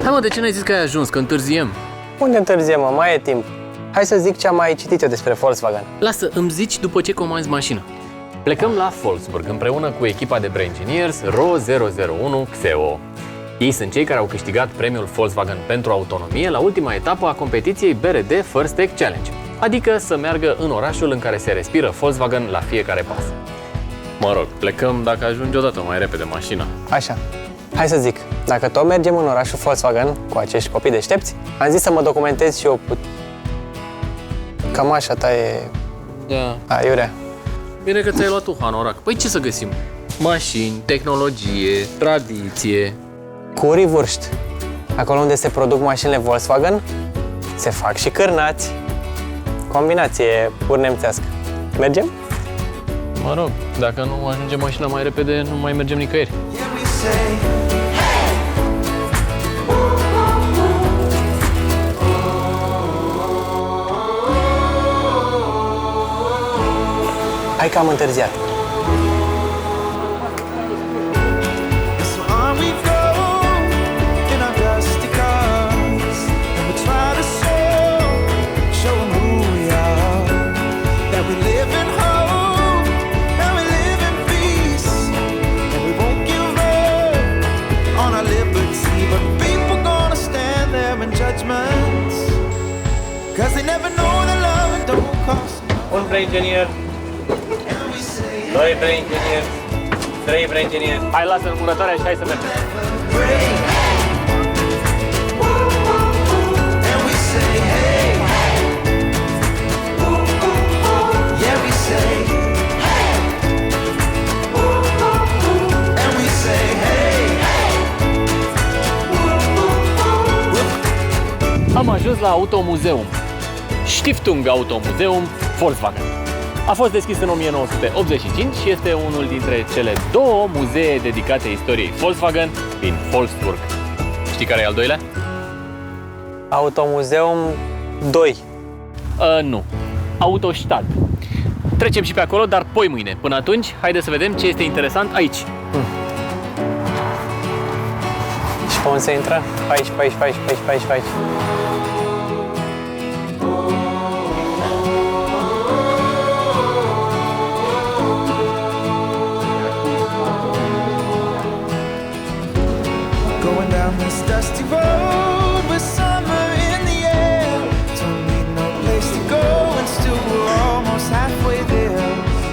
Hai mă, de ce n-ai zis că ai ajuns, că întârziem? Unde întârziem, mă? Mai e timp. Hai să zic ce am mai citit eu despre Volkswagen. Lasă, îmi zici după ce comanzi mașina. Plecăm la Wolfsburg împreună cu echipa de Brain Engineers RO001 Xeo. Ei sunt cei care au câștigat premiul Volkswagen pentru autonomie la ultima etapă a competiției BRD First Tech Challenge, adică să meargă în orașul în care se respiră Volkswagen la fiecare pas. Mă rog, plecăm dacă ajunge odată mai repede mașina. Așa. Hai să zic, dacă tot mergem în orașul Volkswagen cu acești copii deștepți, am zis să mă documentez și eu. Cam așa ta e... Da. Aiurea. Bine că ți-ai luat tu hanorac. Păi ce să găsim? Mașini, tehnologie, tradiție. Currywurst. Acolo unde se produc mașinile Volkswagen, se fac și cârnați. Combinație pur nemțească. Mergem? Mă rog, dacă nu ajunge mașina mai repede, nu mai mergem nicăieri. Hai că am întârziat. Un brain engineer, 2 brain engineer, 3 brain engineer. Hai, lasă numărătoarea și hai să mergem. Am ajuns la Automuseum. Stiftung Automuseum Volkswagen. A fost deschis în 1985 și este unul dintre cele două muzee dedicate istoriei Volkswagen din Wolfsburg. Știi care e al doilea? Automuseum 2. Nu. Autostadt. Trecem și pe acolo, dar poi mâine. Până atunci, haide să vedem ce este interesant aici. Și pe unde se intră? Aici. This dusty road with summer in the air. Don't need no place to go, and still we're almost halfway there.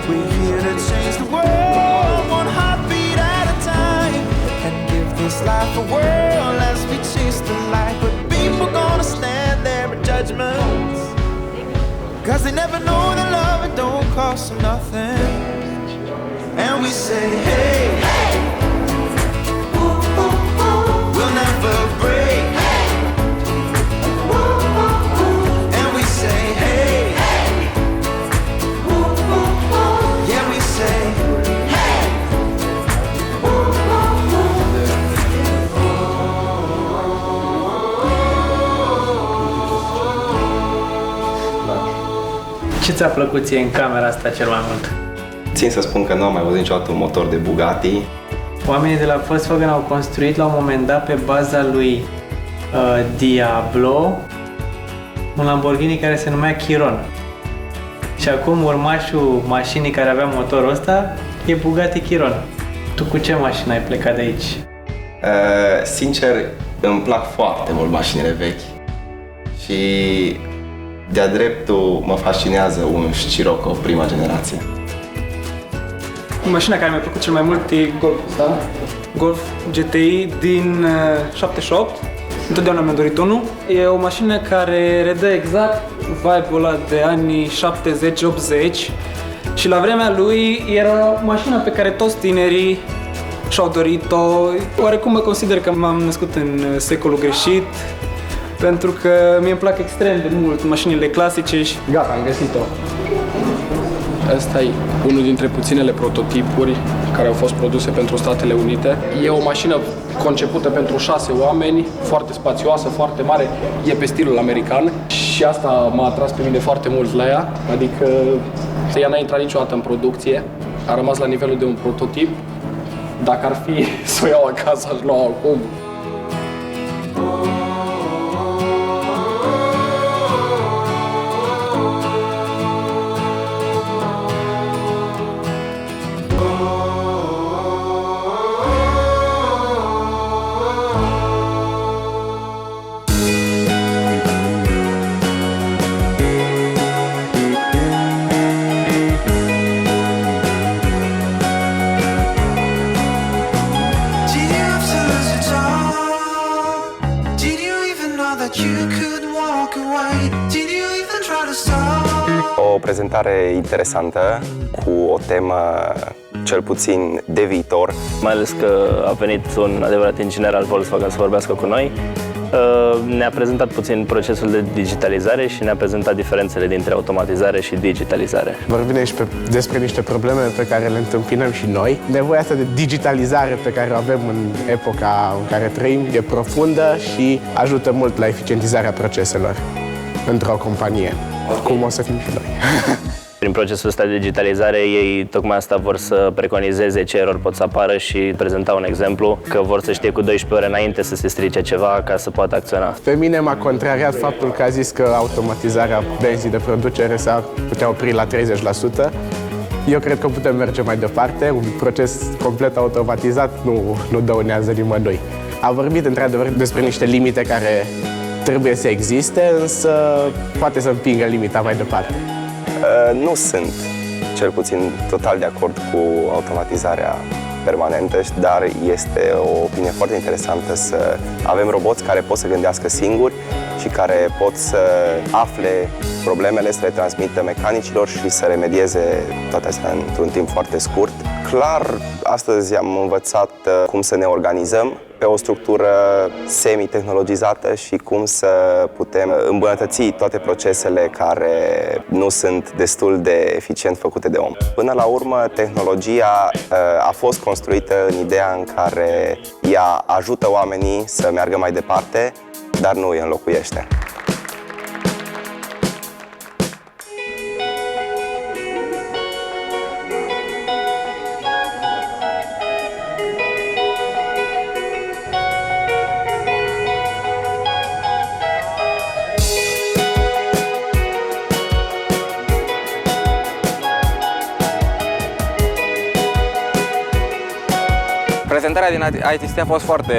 We're here to change the world, one heartbeat at a time, and give this life a whirl as we chase the light. But people gonna stand there in judgment, 'cause they never know that love it don't cost them nothing. And we say, hey, we'll never break. And we say, hey, yeah, we say, Ce ți-a plăcut ție în camera asta cel mai mult? Țin să spun că nu am mai văzut niciodată un motor de Bugatti. Oamenii de la Volkswagen au construit la un moment dat pe baza lui Diablo un Lamborghini care se numea Chiron. Și acum urmașul mașinii care avea motorul ăsta e Bugatti Chiron. Tu cu ce mașină ai plecat de aici? Sincer, îmi plac foarte mult mașinile vechi și de-a dreptul mă fascinează un Scirocco prima generație. Mașina care mi-a plăcut cel mai mult e Golf, da? Golf GTI din 78. Întotdeauna mi-am dorit unul. E o mașină care redă exact vibe-ul ăla de anii 70-80 și la vremea lui era mașina pe care toți tinerii și-au dorit-o. Oarecum mă consider că m-am născut în secolul greșit, pentru că mie îmi plac extrem de mult mașinile clasice și gata, am găsit-o. Asta e unul dintre puținele prototipuri care au fost produse pentru Statele Unite. E o mașină concepută pentru 6 oameni, foarte spațioasă, foarte mare, e pe stilul american și asta m-a atras pe mine foarte mult la ea, adică ea n-a intrat niciodată în producție, a rămas la nivelul de un prototip Dacă ar fi să o iau acasă, aș lua acum. Did you have to lose your job? Did you even know that you could walk away? Did you even try to stop? O prezentare interesantă cu o temă cel puțin de viitor. Mai ales că a venit un adevărat inginer al Volkswagen să vorbească cu noi. Ne-a prezentat puțin procesul de digitalizare și ne-a prezentat diferențele dintre automatizare și digitalizare. Vorbim aici despre niște probleme pe care le întâmpinăm și noi. Nevoia asta de digitalizare pe care o avem în epoca în care trăim e profundă și ajută mult la eficientizarea proceselor într-o companie, cum o să fim și noi. Prin procesul ăsta de digitalizare, ei tocmai asta vor să preconizeze ce erori pot să apară și prezenta un exemplu, că vor să știe cu 12 ore înainte să se strice ceva ca să poată acționa. Pe mine m-a contrariat faptul că a zis că automatizarea benzii de producere s-ar putea opri la 30%. Eu cred că putem merge mai departe. Un proces complet automatizat nu dăunează nimănui. A vorbit într-adevăr despre niște limite care trebuie să existe, însă poate să împingă limita mai departe. Nu sunt, cel puțin, total de acord cu automatizarea permanentă, dar este o opinie foarte interesantă să avem roboți care pot să gândească singuri și care pot să afle problemele, să le transmită mecanicilor și să remedieze toate astea într-un timp foarte scurt. Clar, astăzi am învățat cum să ne organizăm pe o structură semi-tehnologizată și cum să putem îmbunătăți toate procesele care nu sunt destul de eficient făcute de om. Până la urmă, tehnologia a fost construită în ideea în care ea ajută oamenii să meargă mai departe, dar nu îi înlocuiește. Prezentarea din ITST a fost foarte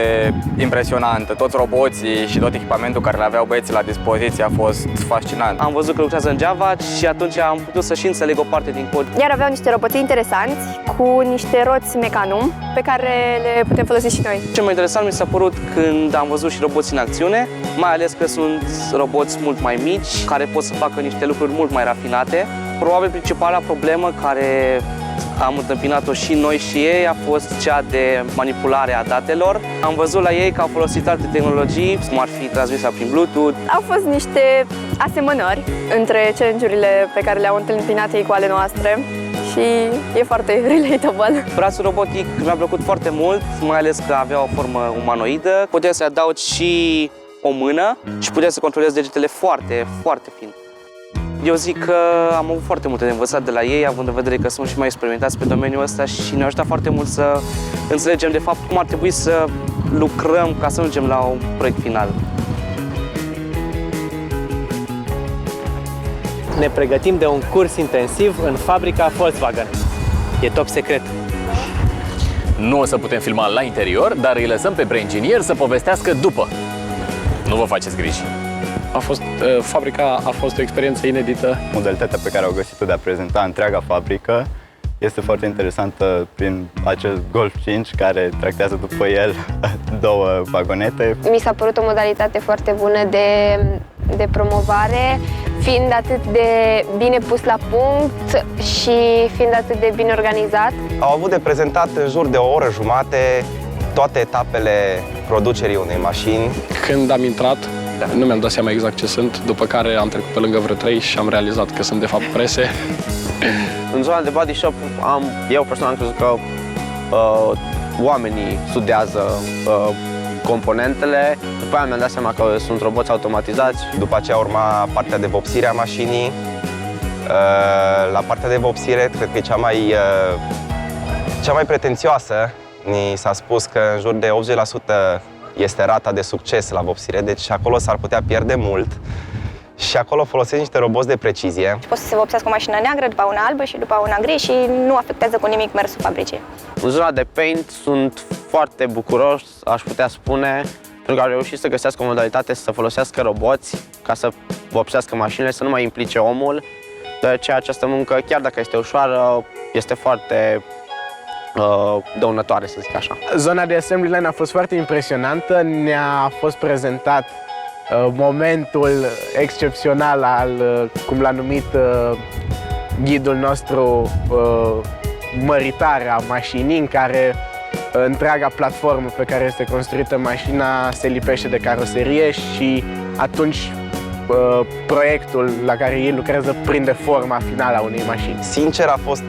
impresionantă. Toți roboții și tot echipamentul care le aveau băieții la dispoziție a fost fascinant. Am văzut că lucrează în Java și atunci am putut să și înțeleg o parte din cod. Iar aveau niște roboții interesanți cu niște roți Mecanum pe care le putem folosi și noi. Cel mai interesant mi s-a părut când am văzut și roboți în acțiune, mai ales că sunt roboți mult mai mici, care pot să facă niște lucruri mult mai rafinate. Probabil principala problemă care am întâmpinat-o și noi și ei a fost cea de manipulare a datelor. Am văzut la ei că au folosit alte tehnologii, cum ar fi transmisia prin Bluetooth. Au fost niște asemănări între challenge-urile pe care le-au întâmpinat ei cu ale noastre și e foarte relatable. Brațul robotic mi-a plăcut foarte mult, mai ales că avea o formă umanoidă. Puteai să adaugi și o mână și puteai să controlezi degetele foarte, foarte fin. Eu zic că am avut foarte multe de învățat de la ei, având în vedere că sunt și mai experimentați pe domeniul ăsta și ne-a ajutat foarte mult să înțelegem de fapt cum ar trebui să lucrăm ca să ajungem la un proiect final. Ne pregătim de un curs intensiv în fabrica Volkswagen. E top secret. Nu o să putem filma la interior, dar îi lăsăm pe Braingenier să povestească după. Nu vă faceți griji. Fabrica a fost o experiență inedită. Modalitatea pe care au găsit-o de a prezenta întreaga fabrică este foarte interesantă prin acest Golf 5 care tractează după el două vagonete. Mi s-a părut o modalitate foarte bună de promovare, fiind atât de bine pus la punct și fiind atât de bine organizat. Au avut de prezentat în jur de o oră jumate toate etapele producerii unei mașini. Când am intrat, nu mi-am dat seama exact ce sunt, după care am trecut pe lângă vreo 3 și am realizat că sunt de fapt prese. În zona de body shop eu personal am crezut că oamenii studiază componentele, după aia mi-am dat seama că sunt roboți automatizați. După aceea urma partea de vopsire a mașinii. La partea de vopsire cred că e cea mai pretențioasă Ni s-a spus că în jur de 80% este rata de succes la vopsire, deci acolo s-ar putea pierde mult. Și acolo folosesc niște roboți de precizie. Poate să se vopsească o mașină neagră, după una albă și după una gri și nu afectează cu nimic mersul fabricii. În zona de paint sunt foarte bucuros, aș putea spune, pentru că au reușit să găsească o modalitate să folosească roboți ca să vopsească mașinile, să nu mai implice omul, deoarece această muncă, chiar dacă este ușoară, este foarte dăunătoare, să zic așa. Zona de assembly line a fost foarte impresionantă, ne-a fost prezentat momentul excepțional al, cum l-a numit ghidul nostru, măritarea mașinii, în care întreaga platformă pe care este construită mașina se lipește de caroserie și atunci proiectul la care ei lucrează prinde forma finală a unei mașini. Sincer, a fost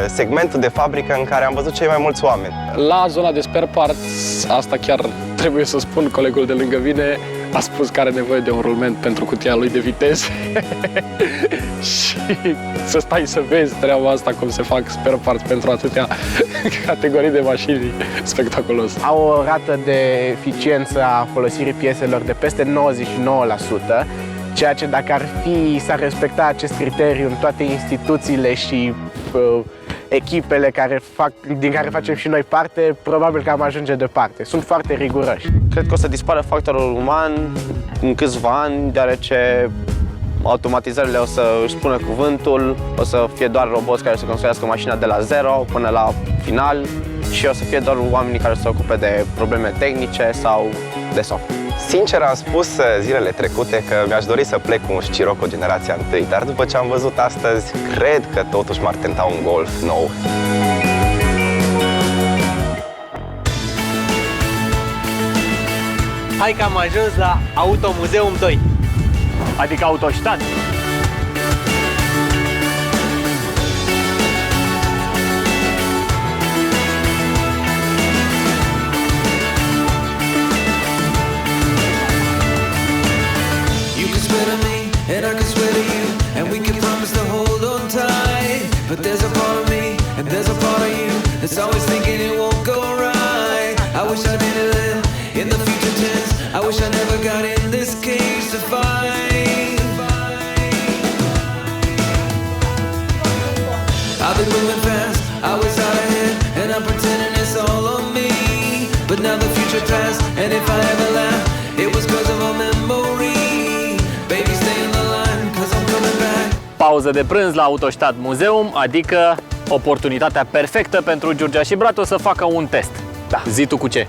segmentul de fabrică în care am văzut cei mai mulți oameni. La zona de spare parts, asta chiar trebuie să spun, colegul de lângă mine a spus că are nevoie de un rulment pentru cutia lui de viteze și să stai să vezi treaba asta, cum se fac spare parts pentru atâtea categorii de mașini, spectaculos. Au o rată de eficiență a folosirii pieselor de peste 99%, ceea ce dacă s-ar respecta acest criteriu în toate instituțiile și echipele din care facem și noi parte, probabil că am ajunge departe. Sunt foarte riguroși. Cred că o să dispară factorul uman în câțiva ani, deoarece automatizările o să își spună cuvântul, o să fie doar roboți care să construiască mașina de la zero până la final și o să fie doar oamenii care se ocupe de probleme tehnice sau de software. Sincer, am spus zilele trecute că mi-aș dori să plec cu un Scirocco generația 1, dar după ce am văzut astăzi, cred că totuși m-ar tenta un Golf nou. Hai că am ajuns la Automuzeum 2. Adică Autostadt. And I can swear to you, and we can promise to hold on tight. But there's a part of me, and there's a part of you that's always thinking it won't go right. I wish I didn't live in the future tense. I wish I never got in this cage to fight. I've been moving fast, I was out ahead, and I'm pretending it's all on me. But now the future passed, and if I ever laughed, it was 'cause of a memory. Baby, stay in the line, 'cause I'm coming back. Pauză de prânz la Autostadt Muzeum, adică oportunitatea perfectă pentru Giurgea și Bratu să facă un test. Da. Zi tu cu ce?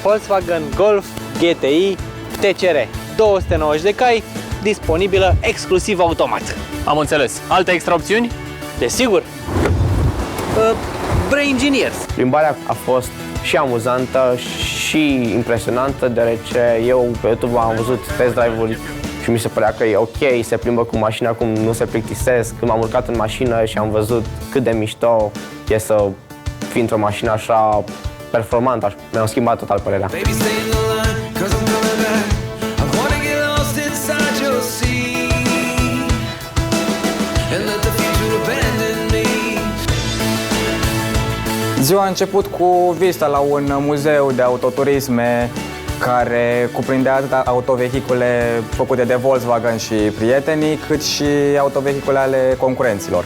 Volkswagen Golf GTI TCR, 290 de cai, disponibilă exclusiv automat. Am înțeles. Alte extra opțiuni? Desigur. Braingineers. Plimbarea a fost și amuzantă și impresionantă, deoarece eu pe YouTube am văzut test drive-uri și mi se părea că e ok, se plimbă cu mașina cum nu se plictisesc. Când m-am urcat în mașină și am văzut cât de mișto e să fii într-o mașină așa performantă, mi-am schimbat total părerea. Baby, stay in the line, 'cause I'm coming back. I wanna get lost inside your sea and let the future abandon me. Ziua a început cu vizita la un muzeu de autoturisme care cuprindea atât autovehicule făcute de Volkswagen și prietenii, cât și autovehicule ale concurenților.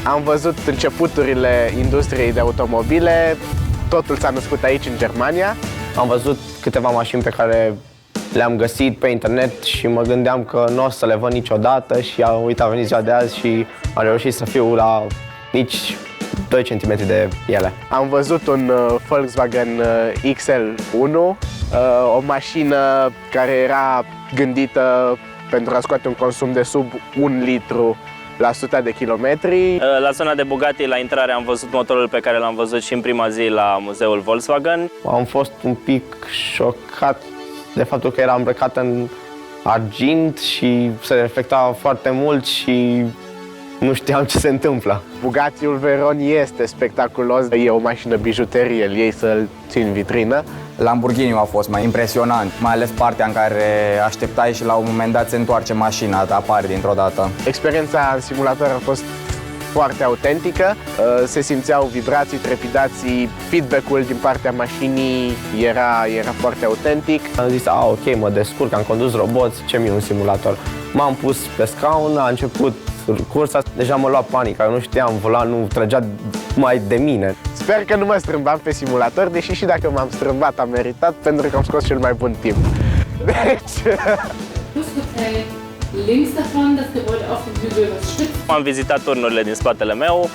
Am văzut începuturile industriei de automobile, totul s-a născut aici, în Germania. Am văzut câteva mașini pe care le-am găsit pe internet și mă gândeam că nu o să le văd niciodată și uite, a venit ziua de azi și am reușit să fiu la nici 2 cm de ele. Am văzut un Volkswagen XL1, o mașină care era gândită pentru a scoate un consum de sub 1 litru la 100 de kilometri. La zona de Bugatti, la intrare, am văzut motorul pe care l-am văzut și în prima zi la muzeul Volkswagen. Am fost un pic șocat de faptul că era îmbrăcat în argint și se reflecta foarte mult și nu știam ce se întâmplă. Bugattiul Veyron este spectaculos, e o mașină bijuterie, îl iei să-l ții în vitrină. Lamborghini-ul a fost mai impresionant, mai ales partea în care așteptai și la un moment dat se întoarce mașina, apare dintr-o dată. Experiența în simulator a fost foarte autentică. Se simțeau vibrații, trepidații, feedback-ul din partea mașinii era foarte autentic. Am zis, ok, mă descurc, am condus roboți, ce mi-e un simulator? M-am pus pe scaun, a început cursa, deja mă lua panica, nu știam, volanul trăgea mai de mine. Sper că nu mă strâmbam pe simulator, deși și dacă m-am strâmbat am meritat pentru că am scos cel mai bun timp. Deci... Links davon das Gebäude auf dem Hügel, was stützt. Am vizitat turnurile din spatele meu,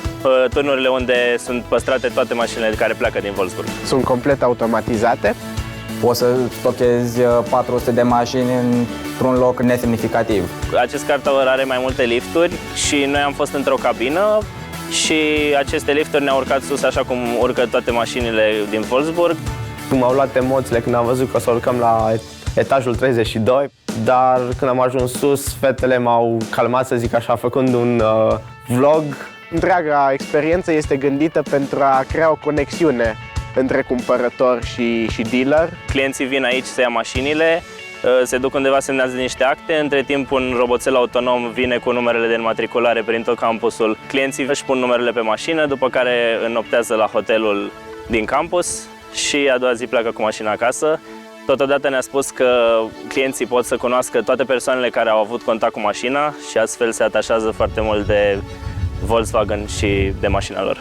turnurile unde sunt păstrate toate mașinile care pleacă din Wolfsburg. Sunt complet automatizate. Poți să stochezi 400 de mașini într-un loc nesemnificativ. Acest car tower are mai multe lifturi și noi am fost într-o cabină și aceste lifturi ne-au urcat sus așa cum urcă toate mașinile din Wolfsburg. M-au luat emoțiile când am văzut că o să urcăm la etajul 32, dar când am ajuns sus, fetele m-au calmat, să zic așa, făcând un vlog. Întreaga experiență este gândită pentru a crea o conexiune între cumpărător și dealer. Clienții vin aici să ia mașinile, se duc undeva, semnează niște acte, între timp un roboțel autonom vine cu numerele de înmatriculare prin tot campusul. Clienții își pun numerele pe mașină, după care înnoptează la hotelul din campus și a doua zi pleacă cu mașina acasă. Totodată ne-a spus că clienții pot să cunoască toate persoanele care au avut contact cu mașina și astfel se atașează foarte mult de Volkswagen și de mașina lor.